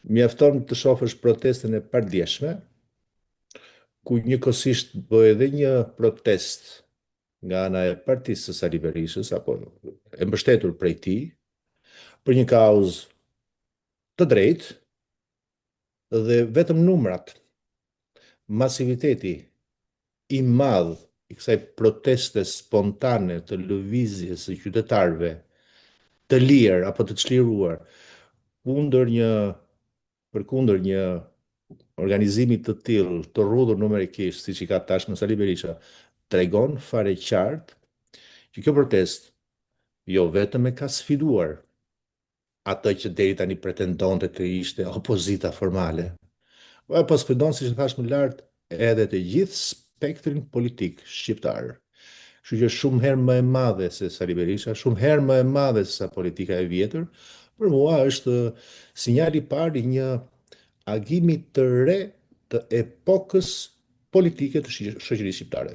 Mjafton të shohësh protestën e pardjeshme, ku njëkohësisht bëhet edhe një protest nga ana e partisë së Sali Berishës, apo e mbështetur prej tij, për një kauzë të drejtë dhe vetëm numrat, masiviteti i madh i kësaj proteste spontane të lëvizjes së qytetarëve të lirë apo të çliruar kundër një përkundër një organizimi të tillë të rrudhur numerikisht siç i ka tashmë Sali Berisha, tregon fare qartë që kjo protestë jo vetëm e ka sfiduar atë që deri tani pretendonte të ishte opozita formale, po sfidon, siç e thash më lart, edhe të gjithë spektrin politik shqiptar. Kështu që shumë herë më e madhe se Sali Berisha, shumë herë më e madhe se sa politika e vjetër, për mua është sinjali i parë i një agimi të re të epokës politike të shoqërisë shqiptare.